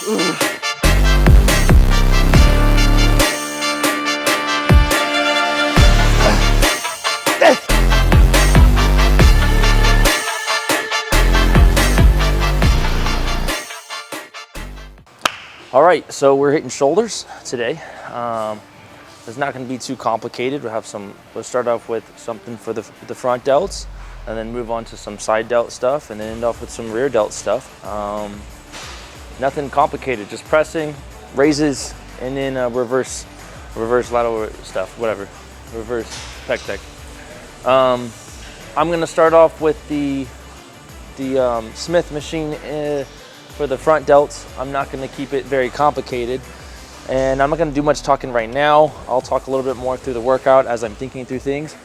All right, so we're hitting shoulders today. It's not going to be too complicated. We'll start off with something for the front delts, and then move on to some side delt stuff, and then end off with some rear delt stuff. Nothing complicated, just pressing, raises, and then reverse lateral stuff, whatever, reverse pec deck. I'm going to start off with the Smith machine. For the front delts, I'm not going to keep it very complicated, and I'm not going to do much talking right now. I'll talk a little bit more through the workout as I'm thinking through things,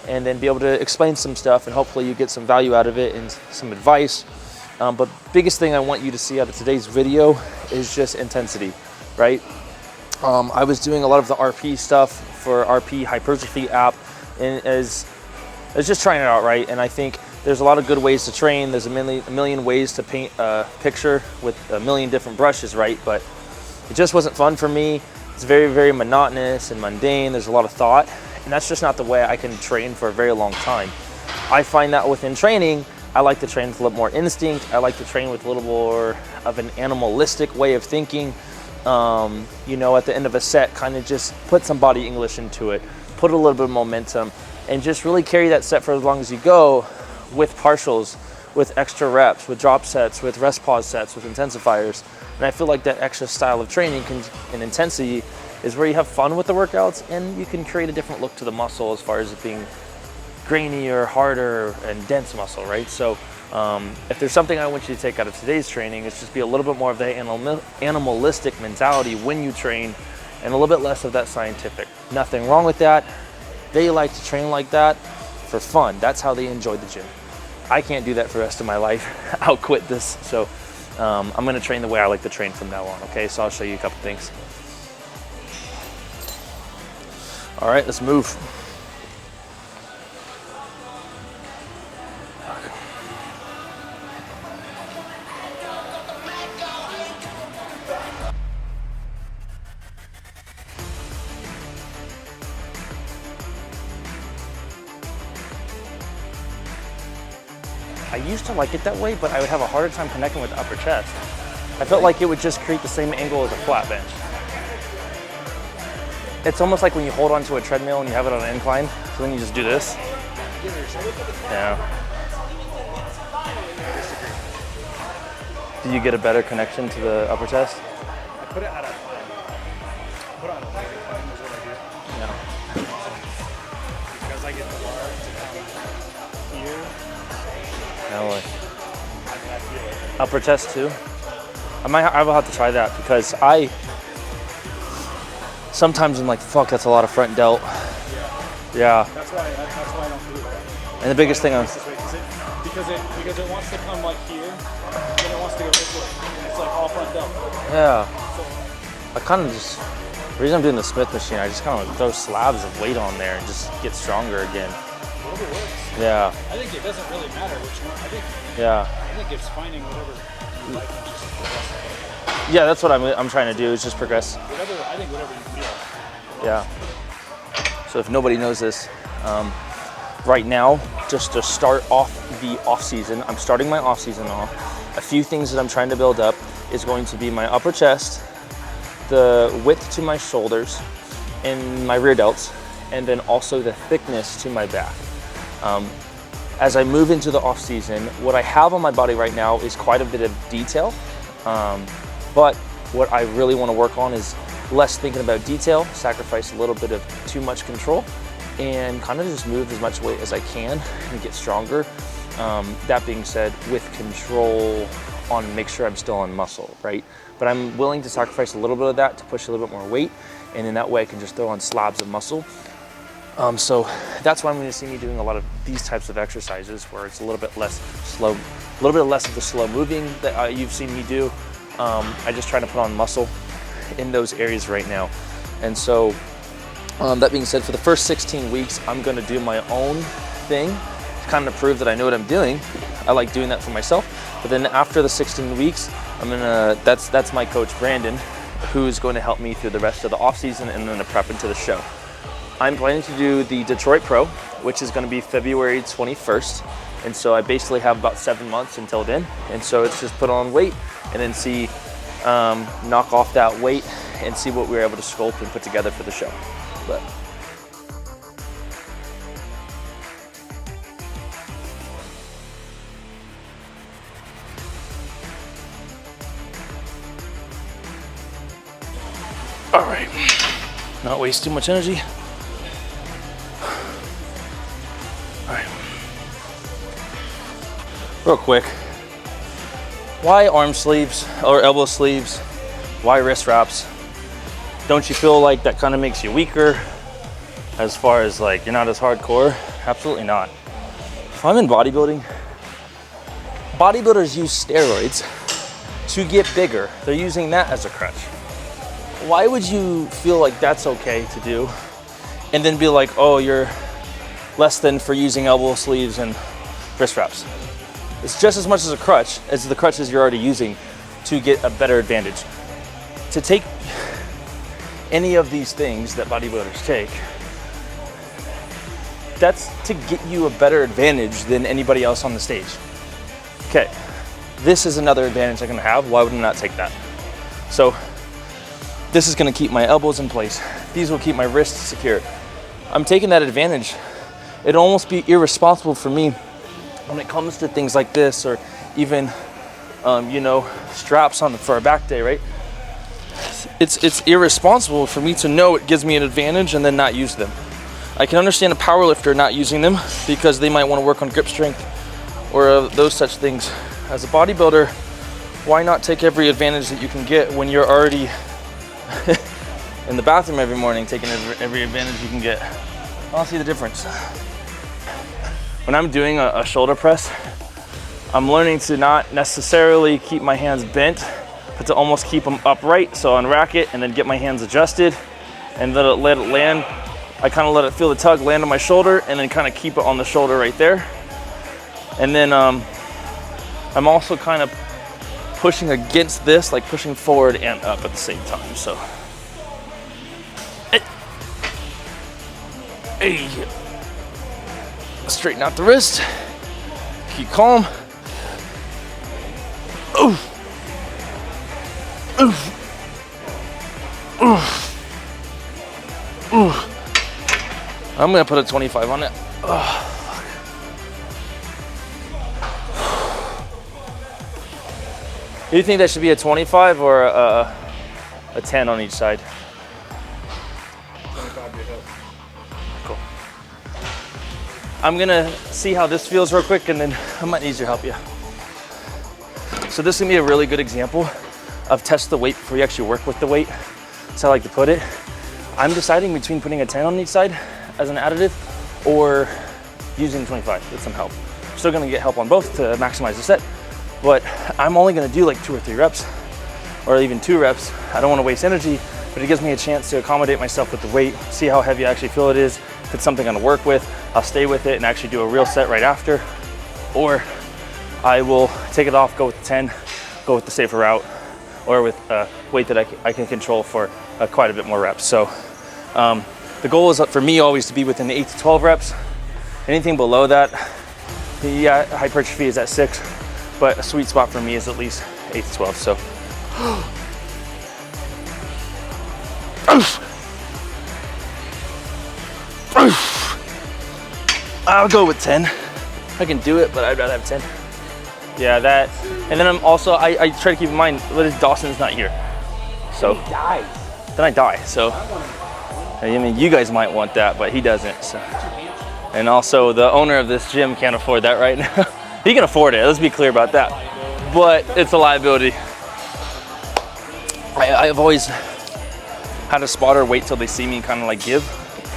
and then be able to explain some stuff, and hopefully you get some value out of it and some advice. But biggest thing I want you to see out of today's video is just intensity, right? I was doing a lot of the RP stuff for RP Hypertrophy app, and is just trying it out, right? And I think there's a lot of good ways to train. There's a million ways to paint a picture with a million different brushes, right? But it just wasn't fun for me. It's very, very monotonous and mundane. There's a lot of thought, and that's just not the way I can train for a very long time. I find that within training, I like to train with a little more instinct. I like to train with a little more of an animalistic way of thinking. You know, at the end of a set, kind of just put some body English into it, put a little bit of momentum, and just really carry that set for as long as you go, with partials, with extra reps, with drop sets, with rest pause sets, with intensifiers. And I feel like that extra style of training and intensity is where you have fun with the workouts, and you can create a different look to the muscle as far as it being grainier, harder, and dense muscle, right? So if there's something I want you to take out of today's training, it's just be a little bit more of the animalistic mentality when you train, and a little bit less of that scientific. Nothing wrong with that. They like to train like that for fun. That's how they enjoy the gym. I can't do that for the rest of my life. I'll quit this. So I'm gonna train the way I like to train from now on, okay? So I'll show you a couple things. All right, let's move. I used to like it that way, but I would have a harder time connecting with the upper chest. I felt like it would just create the same angle as a flat bench. It's almost like when you hold onto a treadmill and you have it on an incline, so then you just do this. Yeah. Do you get a better connection to the upper chest? I put it at a put it on a leg incline is what I do. Yeah. Because I get the bar to come here. No way. Upper chest too? I will have to try that, because sometimes I'm like, fuck, that's a lot of front delt. Yeah. That's why I don't do it. And the biggest thing because it wants to come like here, and then it wants to go this way. It's like all front delt. Yeah. I kind of just, the reason I'm doing the Smith machine, I just kind of throw slabs of weight on there and just get stronger again. Whatever works. Yeah. I think it doesn't really matter which one. I think it's finding whatever you like and just progress. Yeah, that's what I'm trying to do, is just progress. Whatever you feel. Yeah. So if nobody knows this, right now, just to start off the off season, I'm starting my off season off. A few things that I'm trying to build up is going to be my upper chest, the width to my shoulders, and my rear delts, and then also the thickness to my back. As I move into the off season, what I have on my body right now is quite a bit of detail, but what I really want to work on is less thinking about detail, sacrifice a little bit of too much control, and kind of just move as much weight as I can and get stronger. That being said, with control on make sure I'm still on muscle, right? But I'm willing to sacrifice a little bit of that to push a little bit more weight, and in that way I can just throw on slabs of muscle. So that's why I'm going to see me doing a lot of these types of exercises where it's a little bit less slow, a little bit less of the slow moving that you've seen me do. I just try to put on muscle in those areas right now. And so that being said, for the first 16 weeks, I'm going to do my own thing to kind of prove that I know what I'm doing. I like doing that for myself. But then after the 16 weeks, That's my coach Brandon, who's going to help me through the rest of the off season and then the prep into the show. I'm planning to do the Detroit Pro, which is going to be February 21st. And so I basically have about 7 months until then. And so it's just put on weight and then see, knock off that weight and see what we're able to sculpt and put together for the show. But all right, not waste too much energy. All right, real quick, why arm sleeves or elbow sleeves? Why wrist wraps? Don't you feel like that kind of makes you weaker as far as like you're not as hardcore? Absolutely not. If I'm in bodybuilding, bodybuilders use steroids to get bigger. They're using that as a crutch. Why would you feel like that's okay to do and then be like, oh, you're less than for using elbow sleeves and wrist wraps? It's just as much as a crutch as the crutches you're already using to get a better advantage. To take any of these things that bodybuilders take, that's to get you a better advantage than anybody else on the stage. Okay, this is another advantage I'm gonna have. Why would I not take that? So this is gonna keep my elbows in place. These will keep my wrists secure. I'm taking that advantage. It'd almost be irresponsible for me when it comes to things like this, or even, straps on for a back day, right? It's irresponsible for me to know it gives me an advantage and then not use them. I can understand a powerlifter not using them because they might want to work on grip strength or those such things. As a bodybuilder, why not take every advantage that you can get when you're already in the bathroom every morning, taking every advantage you can get? I don't see the difference. When I'm doing a shoulder press, I'm learning to not necessarily keep my hands bent, but to almost keep them upright. So unrack it and then get my hands adjusted and let it land. I kind of let it feel the tug land on my shoulder and then kind of keep it on the shoulder right there. And then I'm also kind of pushing against this, like pushing forward and up at the same time. So, hey, straighten out the wrist, keep calm. Oof. Oof. Oof. Oof. I'm gonna put a 25 on it. Do you think that should be a 25 or a 10 on each side? 25 to hip. Cool. I'm gonna see how this feels real quick and then I might need your help, yeah. So this is gonna be a really good example of test the weight before you actually work with the weight. That's how I like to put it. I'm deciding between putting a 10 on each side as an additive or using 25 with some help. I'm still gonna get help on both to maximize the set, but I'm only gonna do like 2 or 3 reps or even 2 reps. I don't wanna waste energy, but it gives me a chance to accommodate myself with the weight, see how heavy I actually feel it is. If it's something I'm gonna work with, I'll stay with it and actually do a real set right after, or I will take it off, go with the 10, go with the safer route, or with a weight that I can control for quite a bit more reps. So the goal is for me always to be within the 8 to 12 reps. Anything below that, yeah, hypertrophy is at 6, but a sweet spot for me is at least 8 to 12. So I'll go with 10. I can do it, but I'd rather have 10. Yeah, that. And then I'm also, I try to keep in mind, Dawson's not here. So He dies. then I die. So I mean, you guys might want that, but he doesn't. So. And also the owner of this gym can't afford that right now. He can afford it, let's be clear about that. But it's a liability. I've always had a spotter wait till they see me kind of like give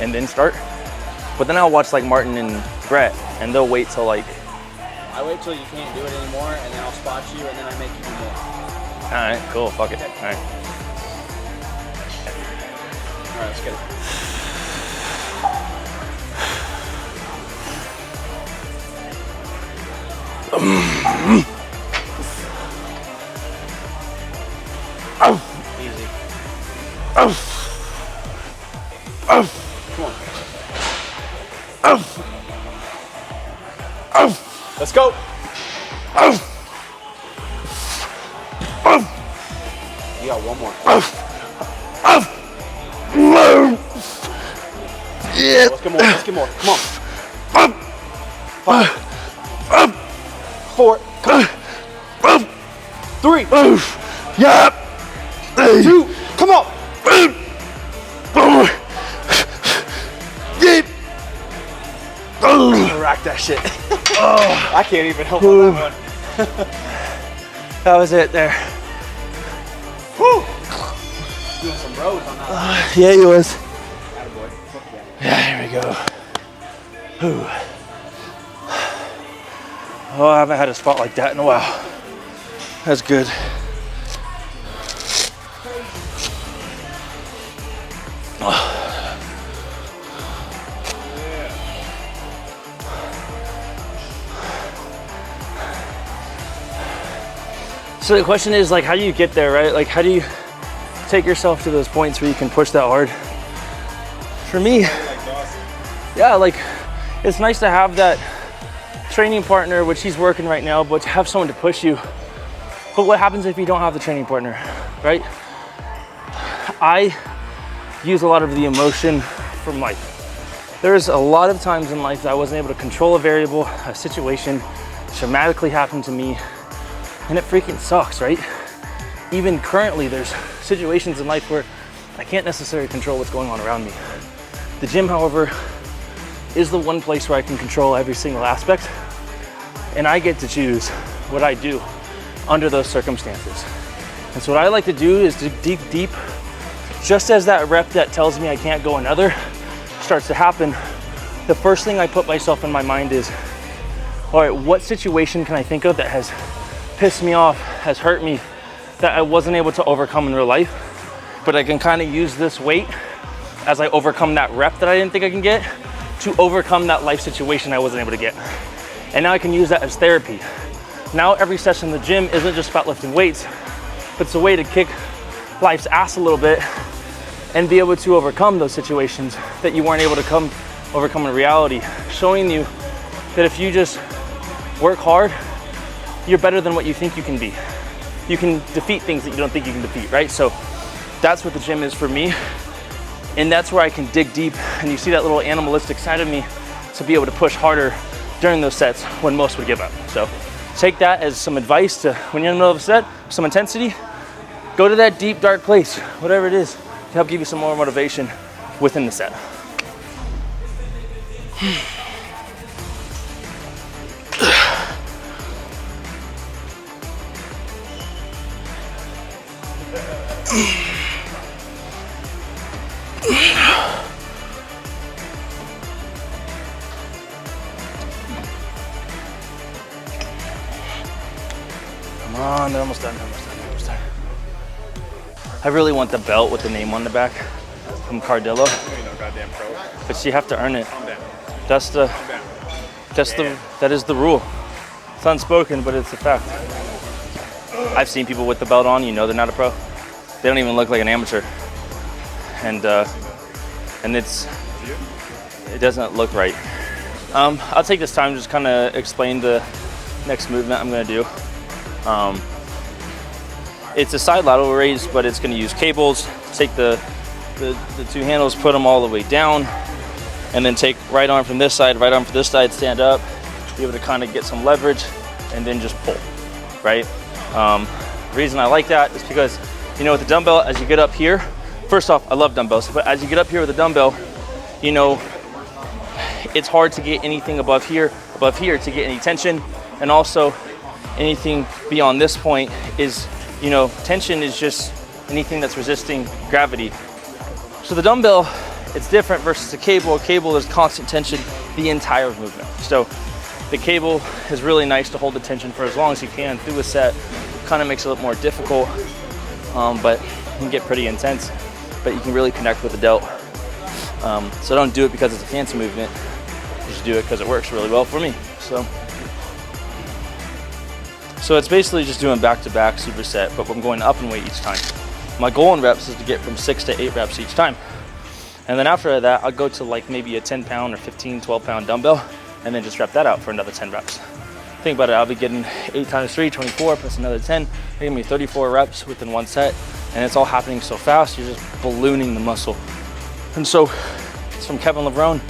and then start. But then I'll watch like Martin and Brett and they'll wait till like. I wait till you can't do it anymore and then I'll spot you and then I make you do more. All right, cool, fuck it, all right. All right, let's get it. Easy. Come on. Let's go. You got one more. Yeah. Let's get more. Let's get more. Come on. 5, 4, 3, Yeah. 2, come on. Rack that shit. I can't even help on that one. That was it there. Whew. Doing some rows on that. Yeah, he was. Attaboy. Yeah, here we go. Whew. Oh, I haven't had a spot like that in a while. That's good. So the question is, like, how do you get there, right? Like, how do you take yourself to those points where you can push that hard? For me, yeah, like, it's nice to have that training partner, which he's working right now, but to have someone to push you. But what happens if you don't have the training partner, right? I use a lot of the emotion from life. There's a lot of times in life that I wasn't able to control a variable, a situation traumatically happened to me, and it freaking sucks, right? Even currently, there's situations in life where I can't necessarily control what's going on around me. The gym, however, is the one place where I can control every single aspect, and I get to choose what I do under those circumstances. And so what I like to do is dig deep. Just as that rep that tells me I can't go another starts to happen, the first thing I put myself in my mind is, all right, what situation can I think of that has pissed me off, has hurt me, that I wasn't able to overcome in real life, but I can kind of use this weight as I overcome that rep that I didn't think I can get to overcome that life situation I wasn't able to get. And now I can use that as therapy. Now every session in the gym isn't just about lifting weights, but it's a way to kick life's ass a little bit and be able to overcome those situations that you weren't able to overcome in reality, showing you that if you just work hard, you're better than what you think you can be. You can defeat things that you don't think you can defeat, right? So that's what the gym is for me. And that's where I can dig deep, and you see that little animalistic side of me to be able to push harder during those sets when most would give up. So take that as some advice to when you're in the middle of a set, some intensity, go to that deep, dark place, whatever it is, to help give you some more motivation within the set. Come on, they're almost done, almost done. I really want the belt with the name on the back from Cardillo. You ain't no goddamn pro. But you have to earn it. Calm down. That is the rule. It's unspoken, but it's a fact. I've seen people with the belt on, you know they're not a pro. They don't even look like an amateur. And it doesn't look right. I'll take this time to just kind of explain the next movement I'm gonna do. It's a side lateral raise, but it's gonna use cables. Take the two handles, put them all the way down, and then take right arm from this side, right arm from this side, stand up, be able to kind of get some leverage, and then just pull, right? The reason I like that is because, you know, with the dumbbell, as you get up here, first off, I love dumbbells, but as you get up here with a dumbbell, you know, it's hard to get anything above here to get any tension, and also anything beyond this point is, you know, tension is just anything that's resisting gravity. So the dumbbell, it's different versus the cable. A cable is constant tension the entire movement. So the cable is really nice to hold the tension for as long as you can through a set. Kind of makes it a little more difficult, but you can get pretty intense, but you can really connect with the delt. So don't do it because it's a fancy movement. Just do it because it works really well for me. So it's basically just doing back-to-back superset, but I'm going up in weight each time. My goal in reps is to get from 6 to 8 reps each time. And then after that, I'll go to like maybe a 10 pound or 15, 12 pound dumbbell, and then just rep that out for another 10 reps. Think about it, I'll be getting 8 times 3, 24, plus another 10, giving me 34 reps within one set. And it's all happening so fast, you're just ballooning the muscle. And so, it's from Kevin Levrone.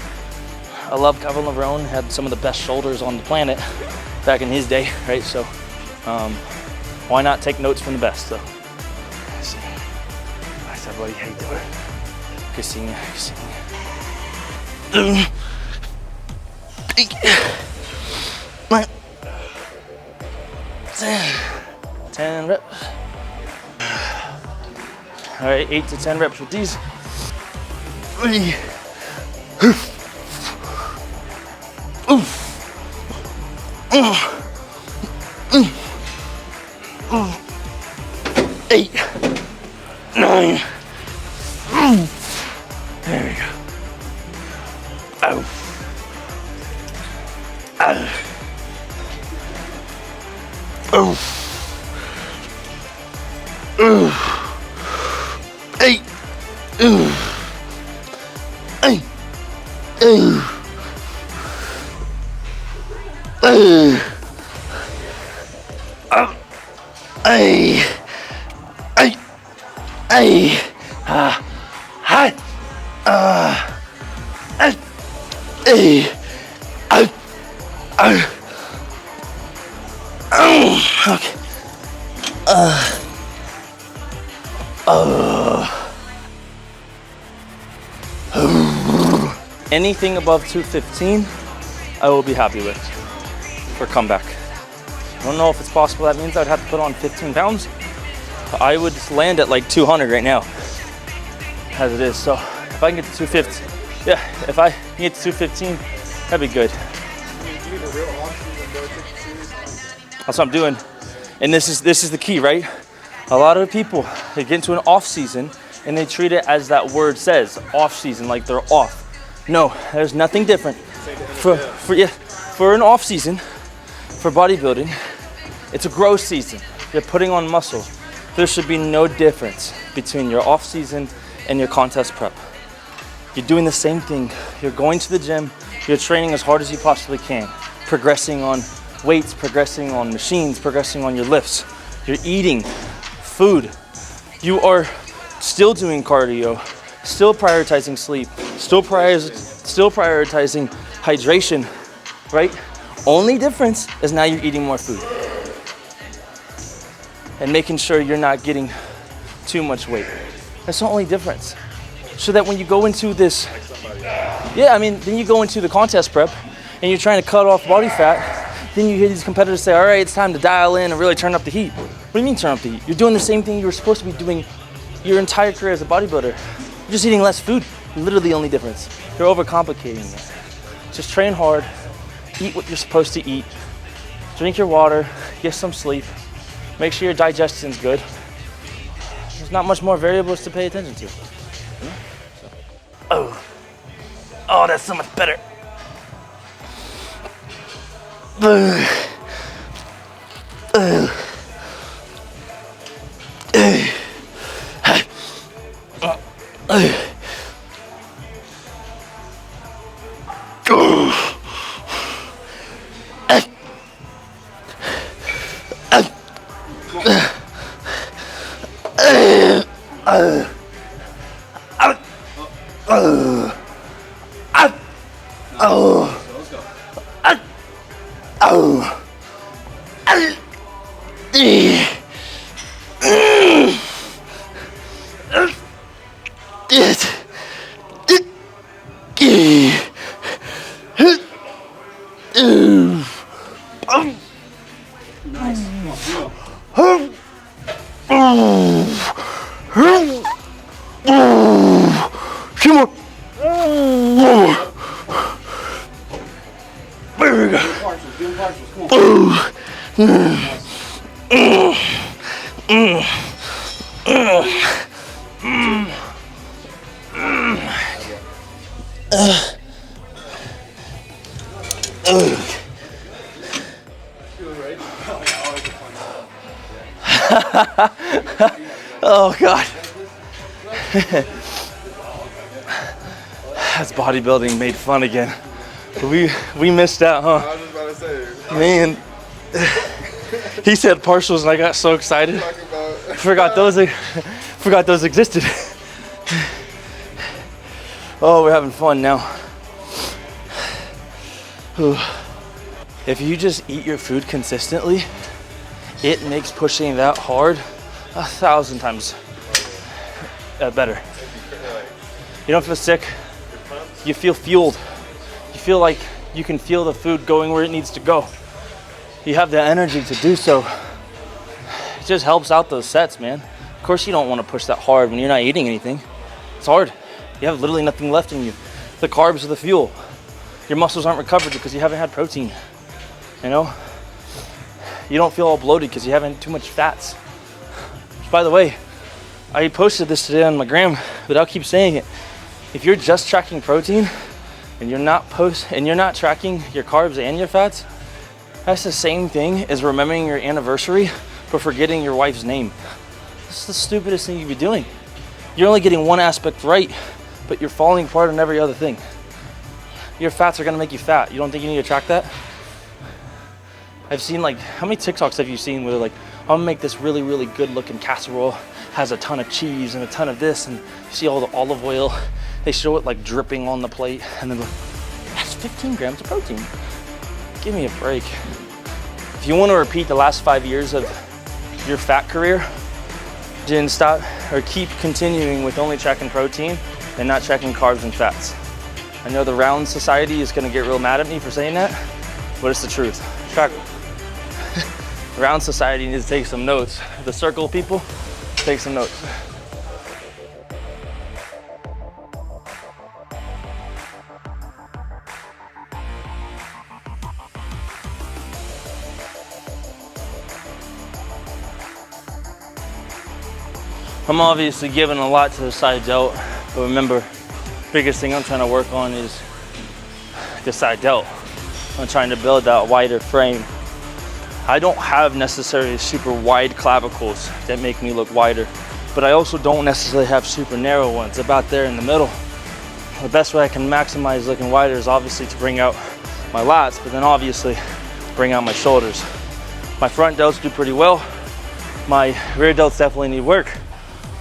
I love Kevin Levrone, had some of the best shoulders on the planet back in his day, right? So, why not take notes from the best? So, let's see. Nice, everybody, how you doing? Good seeing you, good seeing you. 9, 10 reps. All right, 8 to 10 reps with these. 3. 8, 9. There we go. Ow. Ow. Oh. 8. 8. Anything above 215, I will be happy with for comeback. I don't know if it's possible. That means I'd have to put on 15 pounds. I would land at like 200 right now, as it is. So if I can get to 215, yeah, if I can get to 215, that'd be good. That's what I'm doing. And this is the key, right? A lot of people, they get into an off season and they treat it as that word says, off season, like they're off. No, there's nothing different. For an off season, for bodybuilding, it's a growth season. You're putting on muscle. There should be no difference between your off season and your contest prep. You're doing the same thing. You're going to the gym, you're training as hard as you possibly can, progressing on weights, progressing on machines, progressing on your lifts. You're eating food. You are still doing cardio, still prioritizing sleep, still prioritizing hydration, right? Only difference is now you're eating more food and making sure you're not getting too much weight. That's the only difference. So that when you go into this, then you go into the contest prep and you're trying to cut off body fat, then you hear these competitors say, all right, it's time to dial in and really turn up the heat. What do you mean turn up the heat? You're doing the same thing you were supposed to be doing your entire career as a bodybuilder. You're just eating less food. Literally the only difference. You're overcomplicating it. Just train hard, eat what you're supposed to eat, drink your water, get some sleep, make sure your digestion's good. There's not much more variables to pay attention to. Oh, that's so much better. Oh Oh God. That's bodybuilding made fun again. We missed out, huh? I was just about to say. Man. He said partials and I got so excited. Forgot those existed. Oh, we're having fun now. If you just eat your food consistently, it makes pushing that hard 1,000 times better. You don't feel sick. You feel fueled. You feel like you can feel the food going where it needs to go. You have the energy to do so. It just helps out those sets, man. Of course you don't want to push that hard when you're not eating anything. It's hard. You have literally nothing left in you. The carbs are the fuel. Your muscles aren't recovered because you haven't had protein. You know? You don't feel all bloated because you haven't too much fats. By the way, I posted this today on my gram, but I'll keep saying it. If you're just tracking protein and you're not tracking your carbs and your fats, that's the same thing as remembering your anniversary but forgetting your wife's name. That's the stupidest thing you could be doing. You're only getting one aspect right, but you're falling apart on every other thing. Your fats are gonna make you fat. You don't think you need to track that? I've seen, like, how many TikToks have you seen where they're like, I'm gonna make this really, really good looking casserole, has a ton of cheese and a ton of this, and you see all the olive oil. They show it like dripping on the plate, and then like, that's 15 grams of protein. Give me a break. If you want to repeat the last 5 years of your fat career, then stop or keep continuing with only tracking protein and not tracking carbs and fats. I know the round society is gonna get real mad at me for saying that, but it's the truth. Track. Round society needs to take some notes. The circle people, take some notes. I'm obviously giving a lot to the side delt, but remember, biggest thing I'm trying to work on is the side delt. I'm trying to build that wider frame. I don't have necessarily super wide clavicles that make me look wider, but I also don't necessarily have super narrow ones, about there in the middle. The best way I can maximize looking wider is obviously to bring out my lats, but then obviously bring out my shoulders. My front delts do pretty well. My rear delts definitely need work.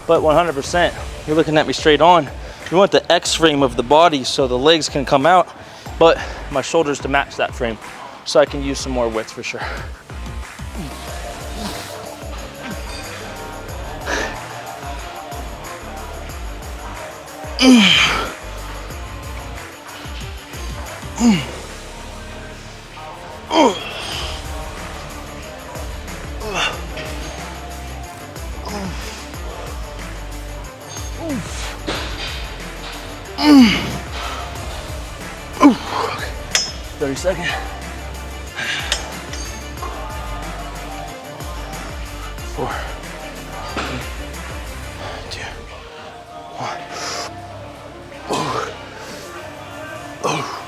But 100%, you're looking at me straight on. You want the X frame of the body so the legs can come out, but my shoulders to match that frame so I can use some more width for sure. Okay. 30 seconds. 4, 3, 2, 1. Oh.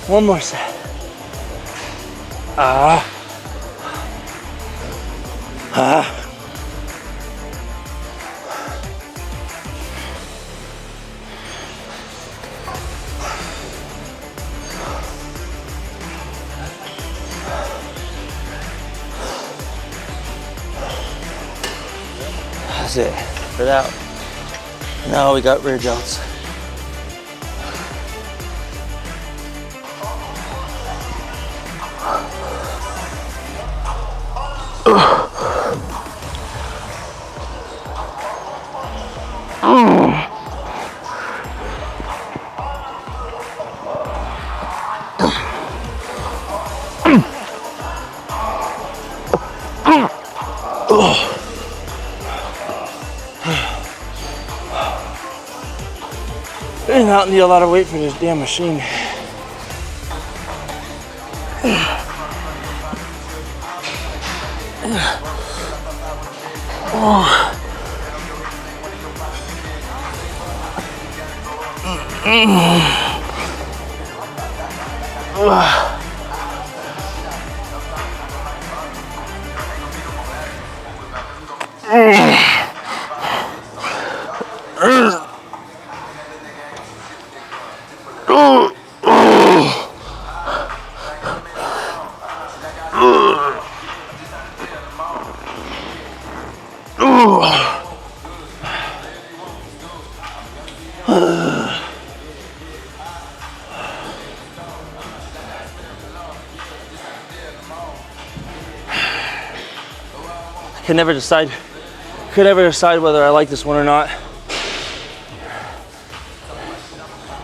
1 more set. That's it for that. Now we got rear delts. don't need a lot of weight for this damn machine. Could never decide whether I like this one or not.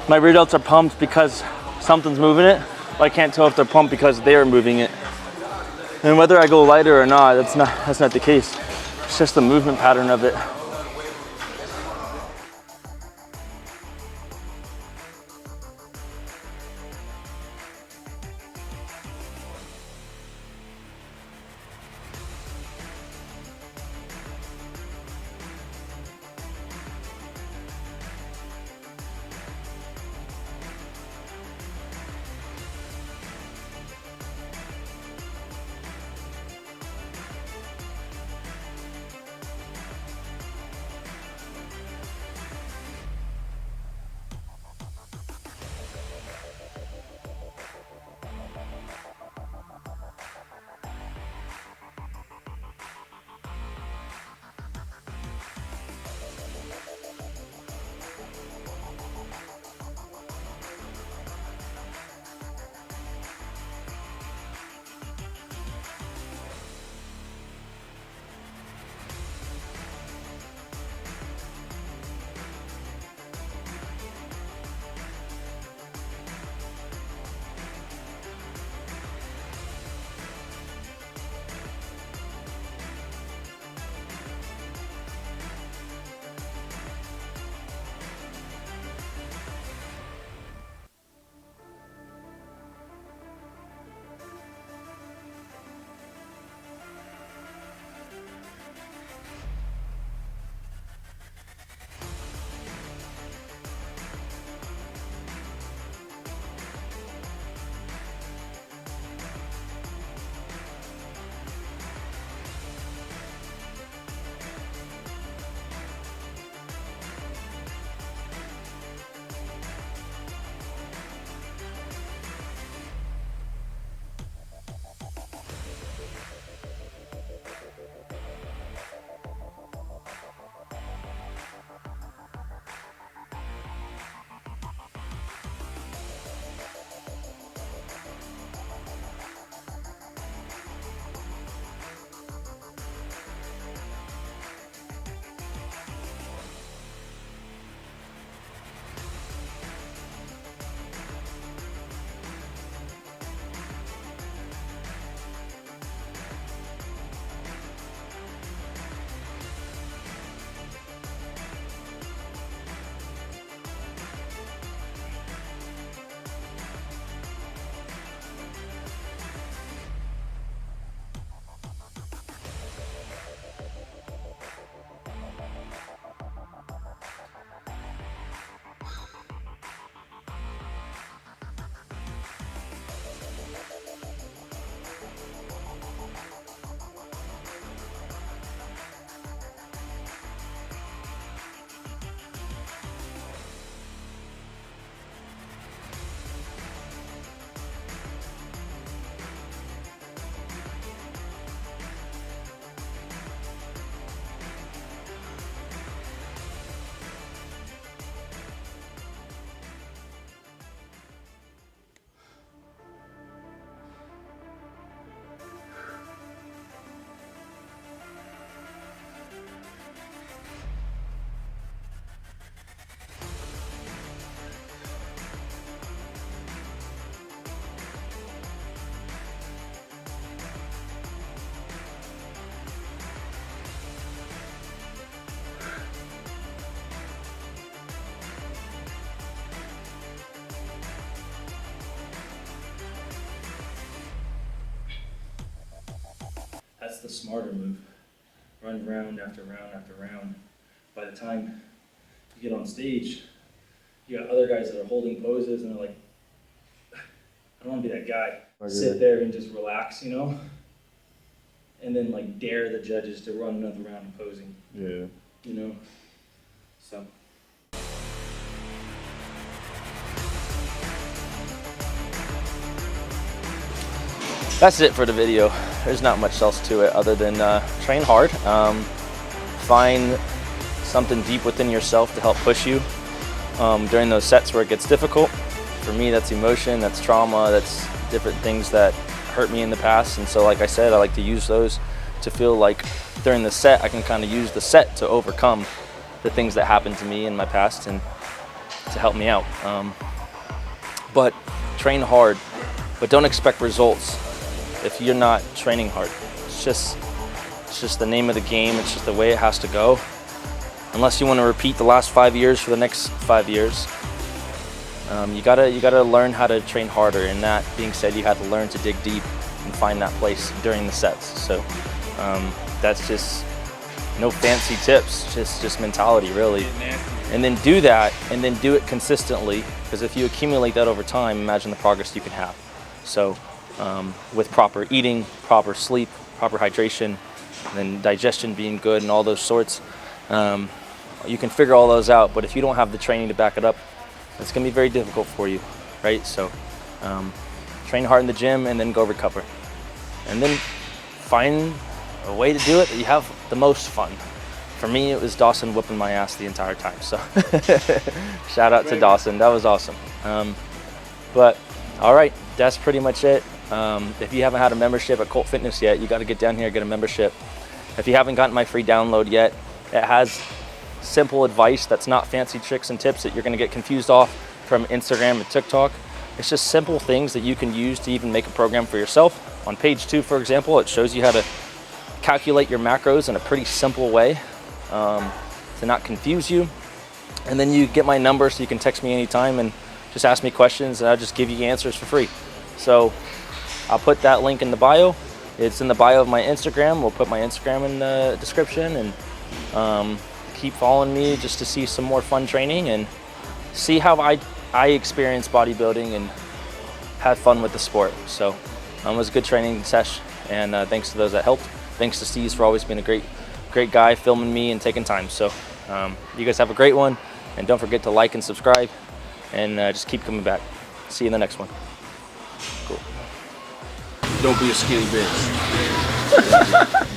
My rear delts are pumped because something's moving it, but I can't tell if they're pumped because they're moving it. And whether I go lighter or not, that's not the case. It's just the movement pattern of it. the smarter move. Run round after round after round. By the time you get on stage, you got other guys that are holding poses and they're like, I don't want to be that guy. Sit there and just relax, you know? And then like dare the judges to run another round of posing. Yeah. You know? So. That's it for the video. There's not much else to it other than train hard. Find something deep within yourself to help push you during those sets where it gets difficult. For me, that's emotion, that's trauma, that's different things that hurt me in the past. And so like I said, I like to use those to feel like during the set, I can kind of use the set to overcome the things that happened to me in my past and to help me out. But train hard, but don't expect results if you're not training hard. It's just the name of the game. It's just the way it has to go. Unless you want to repeat the last 5 years for the next 5 years, you gotta learn how to train harder. And that being said, you have to learn to dig deep and find that place during the sets. So that's just no fancy tips, just mentality really. And then do that, and then do it consistently. Because if you accumulate that over time, imagine the progress you can have. So with proper eating, proper sleep, proper hydration, and then digestion being good and all those sorts, you can figure all those out. But if you don't have the training to back it up, it's gonna be very difficult for you, right? So train hard in the gym and then go recover. And then find a way to do it that you have the most fun. For me, it was Dawson whipping my ass the entire time. So shout out to Dawson, that was awesome. But all right, that's pretty much it. If you haven't had a membership at Cult Fitness yet, you gotta get down here and get a membership. If you haven't gotten my free download yet, it has simple advice that's not fancy tricks and tips that you're gonna get confused off from Instagram and TikTok. It's just simple things that you can use to even make a program for yourself. On page 2, for example, it shows you how to calculate your macros in a pretty simple way to not confuse you. And then you get my number so you can text me anytime and just ask me questions and I'll just give you answers for free. So I'll put that link in the bio. It's in the bio of my Instagram. We'll put my Instagram in the description, and keep following me just to see some more fun training and see how I experience bodybuilding and have fun with the sport. So it was a good training session, and thanks to those that helped. Thanks to Steve for always being a great guy filming me and taking time. So you guys have a great one, and don't forget to like and subscribe, and just keep coming back. See you in the next one. Cool. Don't be a skinny bitch.